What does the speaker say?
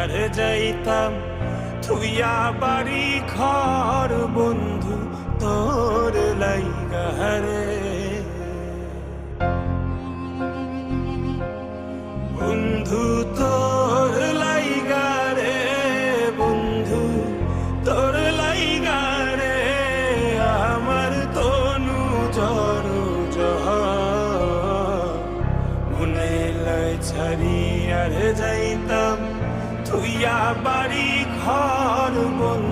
আর যাইতাম থুইয়া বাড়ি ঘর বন্ধু তোর লাইগা রে। বন্ধু তোর লাইগা রে, বন্ধু তোর লাইগা রে, আমার তনু জর মনে লাই ছাড়ি আর যাইতাম থুইয়া বাড়ি ঘর বন্ধু